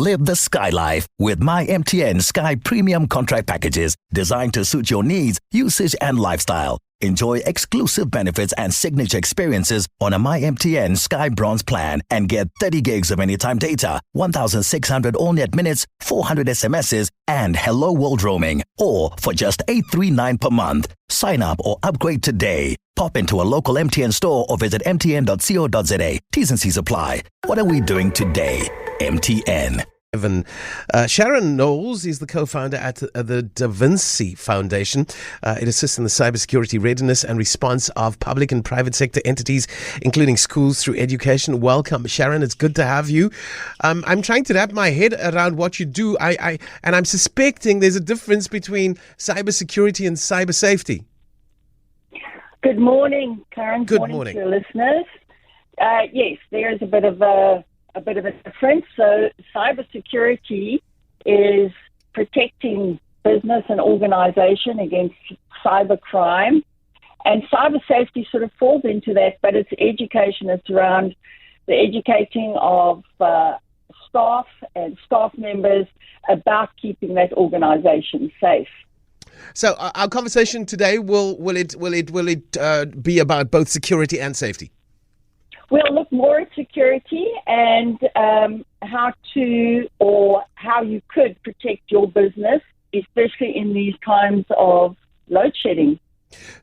Live the Sky Life with my MTN Sky Premium contract packages designed to suit your needs, usage, and lifestyle. Enjoy exclusive benefits and signature experiences on a MyMTN Sky Bronze plan and get 30 gigs of anytime data, 1,600 all-net minutes, 400 SMSs, and Hello World roaming, all for just $839 per month. Sign up or upgrade today. Pop into a local MTN store or visit mtn.co.za. T's and C's apply. What are we doing today? MTN. Sharon Knowles is the co-founder at the Da Vinci Foundation. It assists in the cybersecurity readiness and response of public and private sector entities, including schools, through education. Welcome, Sharon. It's good to have you. I'm trying to wrap my head around what you do. And I'm suspecting there's a difference between cybersecurity and cyber safety. Good morning, Karen. Good morning to your listeners. Yes, there is a bit of a difference. So cybersecurity is protecting business and organization against cybercrime, and cyber safety sort of falls into that, but it's education. It's around the educating of staff and staff members about keeping that organization safe. So our conversation today, will it be about both security and safety? We'll look more at security and how you could protect your business, especially in these times of load shedding.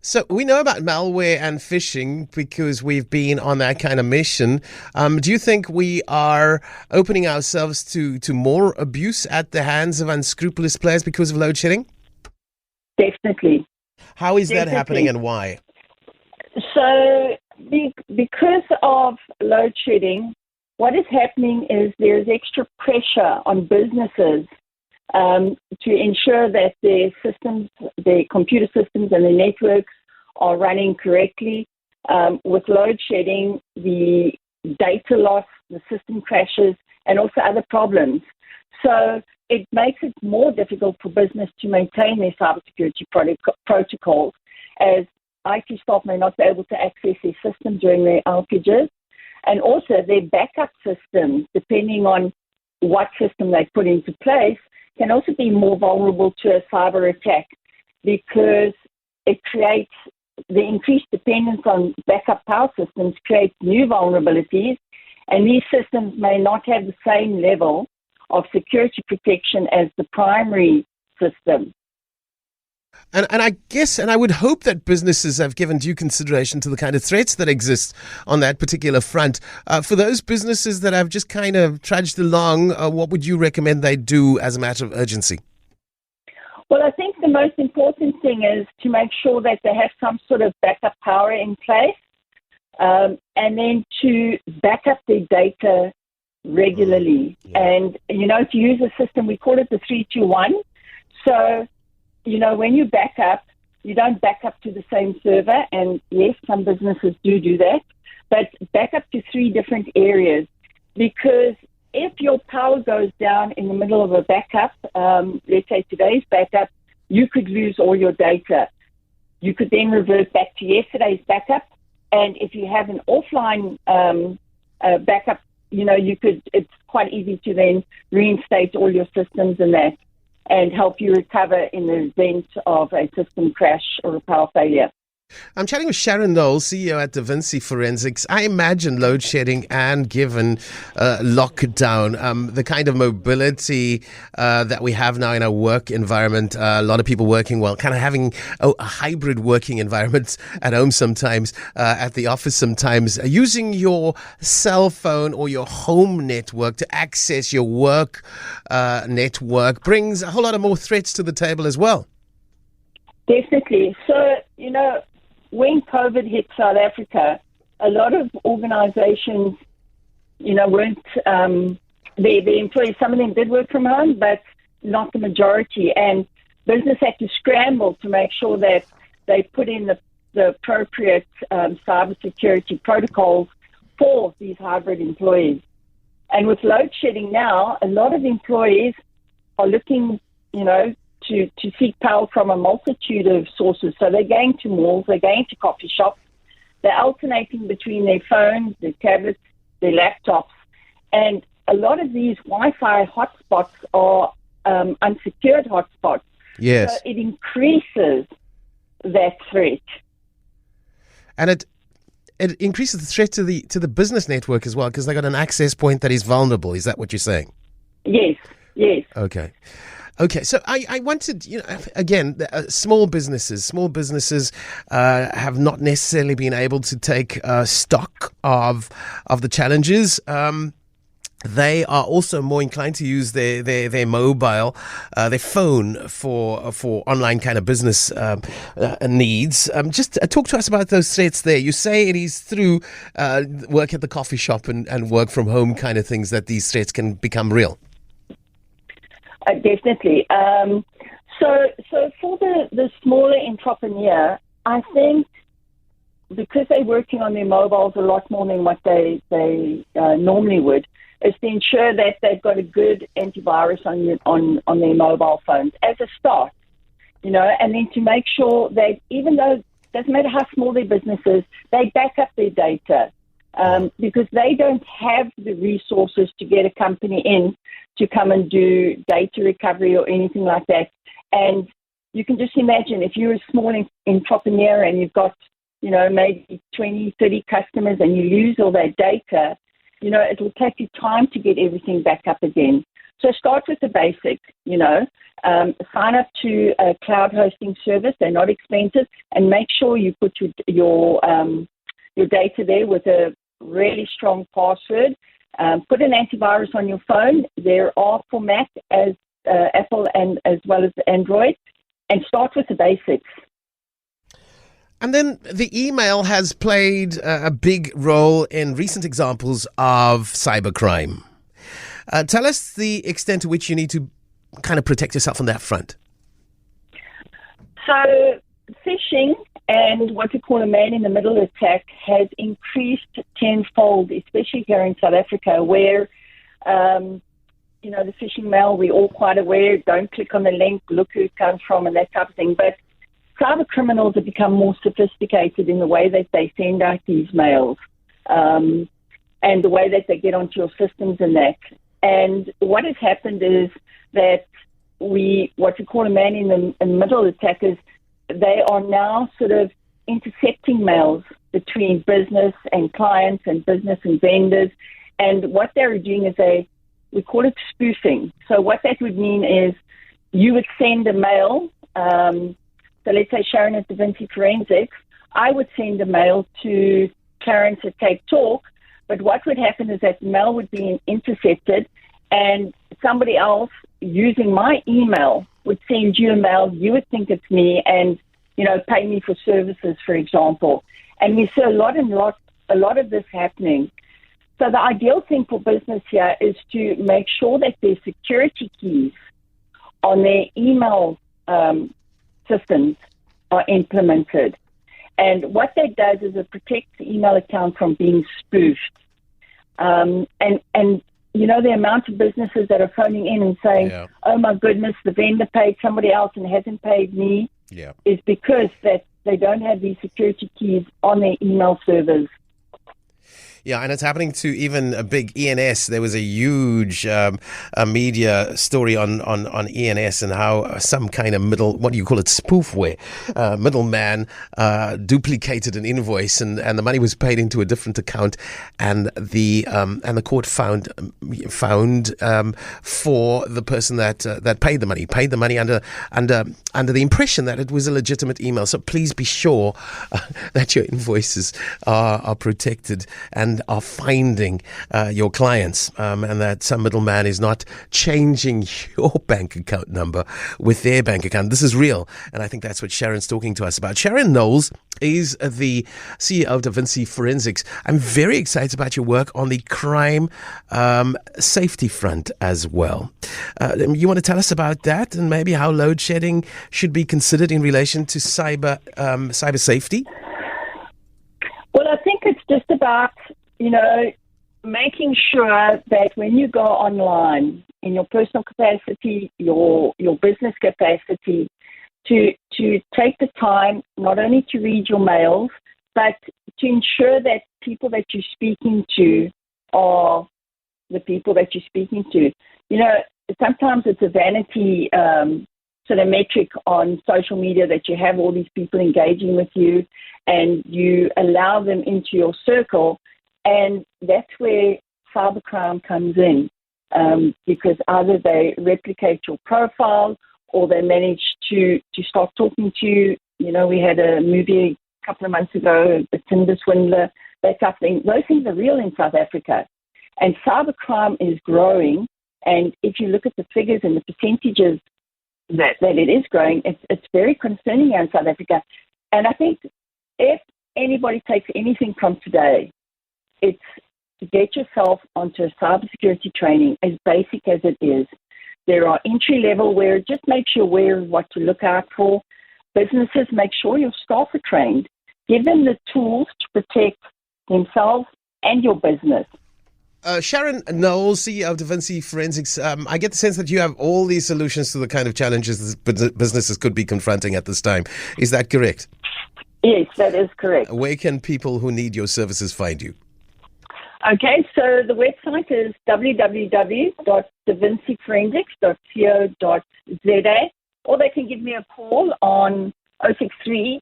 So we know about malware and phishing because we've been on that kind of mission. Do you think we are opening ourselves to more abuse at the hands of unscrupulous players because of load shedding? Definitely. How is that happening and why? So because of load shedding, what is happening is there's extra pressure on businesses to ensure that their systems, their computer systems and their networks are running correctly. With load shedding, the data loss, the system crashes, and also other problems. So it makes it more difficult for business to maintain their cybersecurity protocols, as IT staff may not be able to access their system during their outages, and also their backup systems, depending on what system they put into place, can also be more vulnerable to a cyber attack because it creates the increased dependence on backup power systems creates new vulnerabilities, and these systems may not have the same level of security protection as the primary system. And I guess, and I would hope that businesses have given due consideration to the kind of threats that exist on that particular front. For those businesses that have just kind of trudged along, what would you recommend they do as a matter of urgency? Well, I think the most important thing is to make sure that they have some sort of backup power in place, and then to back up their data regularly. Yeah. And, to use a system, we call it the 3-2-1. So, when you back up, you don't back up to the same server. And yes, some businesses do that, but back up to 3 different areas. Because if your power goes down in the middle of a backup, let's say today's backup, you could lose all your data. You could then revert back to yesterday's backup. And if you have an offline backup, it's quite easy to then reinstate all your systems and help you recover in the event of a system crash or a power failure. I'm chatting with Sharon Knowles, CEO at Da Vinci Forensics. I imagine load shedding and given lockdown, the kind of mobility that we have now in our work environment, a lot of people working well, kind of having a hybrid working environment at home sometimes, at the office sometimes, using your cell phone or your home network to access your work network brings a whole lot of more threats to the table as well. Definitely. So, when COVID hit South Africa, a lot of organizations, weren't, their employees, some of them did work from home, but not the majority. And business had to scramble to make sure that they put in the appropriate cybersecurity protocols for these hybrid employees. And with load shedding now, a lot of employees are looking, to seek power from a multitude of sources. So they're going to malls, they're going to coffee shops, they're alternating between their phones, their tablets, their laptops. And a lot of these Wi-Fi hotspots are unsecured hotspots. Yes. So it increases that threat. And it increases the threat to the business network as well, because they got an access point that is vulnerable. Is that what you're saying? Yes. Okay. So I wanted, again, small businesses have not necessarily been able to take stock of the challenges. They are also more inclined to use their mobile, their phone for online kind of business needs. Just talk to us about those threats there. You say it is through work at the coffee shop and work from home kind of things that these threats can become real. Definitely. So for the smaller entrepreneur, I think because they're working on their mobiles a lot more than what they normally would, is to ensure that they've got a good antivirus on their mobile phones as a start, and then to make sure that even though it doesn't matter how small their business is, they back up their data because they don't have the resources to get a company in to come and do data recovery or anything like that. And you can just imagine if you're a small entrepreneur and you've got, maybe 20, 30 customers and you lose all that data, it will take you time to get everything back up again. So start with the basic, sign up to a cloud hosting service. They're not expensive, and make sure you put your data there with a really strong password. Put an antivirus on your phone. There are for Mac as Apple and as well as Android, and start with the basics. And then the email has played a big role in recent examples of cybercrime. Tell us the extent to which you need to kind of protect yourself on that front. So phishing and what we call a man-in-the-middle attack has increased tenfold, especially here in South Africa, where, the phishing mail, we're all quite aware, don't click on the link, look who it comes from and that type of thing. But cyber criminals have become more sophisticated in the way that they send out these mails and the way that they get onto your systems and that. And what has happened is that what we call a man-in-the-middle attack is they are now sort of intercepting mails between business and clients and business and vendors. And what they're doing is we call it spoofing. So what that would mean is you would send a mail. So let's say Sharon at DaVinci Forensics, I would send a mail to Clarence at Cape Talk, but what would happen is that mail would be intercepted and somebody else using my email would send you a mail, you would think it's me and, pay me for services, for example. And we see a lot of this happening. So the ideal thing for business here is to make sure that their security keys on their email systems are implemented. And what that does is it protects the email account from being spoofed. And the amount of businesses that are phoning in and saying, oh my goodness, the vendor paid somebody else and hasn't paid me, is because that they don't have these security keys on their email servers. Yeah, and it's happening to even a big ENS. There was a huge media story on ENS and how some kind of spoofware, middleman duplicated an invoice and the money was paid into a different account, and the court found for the person that paid the money under the impression that it was a legitimate email. So please be sure that your invoices are protected and are finding your clients, and that some middleman is not changing your bank account number with their bank account. This is real, and I think that's what Sharon's talking to us about. Sharon Knowles is the CEO of DaVinci Forensics. I'm very excited about your work on the crime safety front as well. You want to tell us about that and maybe how load shedding should be considered in relation to cyber safety? Well, I think it's just about making sure that when you go online in your personal capacity, your business capacity, to take the time not only to read your mails, but to ensure that people that you're speaking to are the people that you're speaking to. You know, sometimes it's a vanity sort of metric on social media that you have all these people engaging with you and you allow them into your circle. And that's where cybercrime comes in, because either they replicate your profile or they manage to start talking to you. You know, we had a movie a couple of months ago, The Tinder Swindler, that type of thing. Those things are real in South Africa. And cybercrime is growing. And if you look at the figures and the percentages that it is growing, it's very concerning here in South Africa. And I think if anybody takes anything from today, it's to get yourself onto a cybersecurity training, as basic as it is. There are entry level where it just makes you aware of what to look out for. Businesses, make sure your staff are trained. Give them the tools to protect themselves and your business. Sharon Knowles, CEO of DaVinci Forensics, I get the sense that you have all these solutions to the kind of challenges that businesses could be confronting at this time. Is that correct? Yes, that is correct. Where can people who need your services find you? Okay, so the website is www.davinciforensics.co.za, or they can give me a call on 063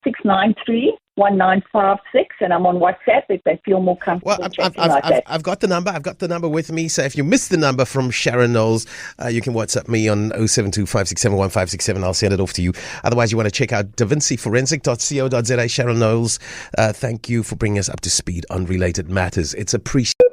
693 1956, and I'm on WhatsApp if they feel more comfortable. I've got the number. I've got the number with me. So if you missed the number from Sharon Knowles, you can WhatsApp me on 072-567-1567. I'll send it off to you. Otherwise, you want to check out davinciforensic.co.za. Sharon Knowles, thank you for bringing us up to speed on related matters. It's appreciated.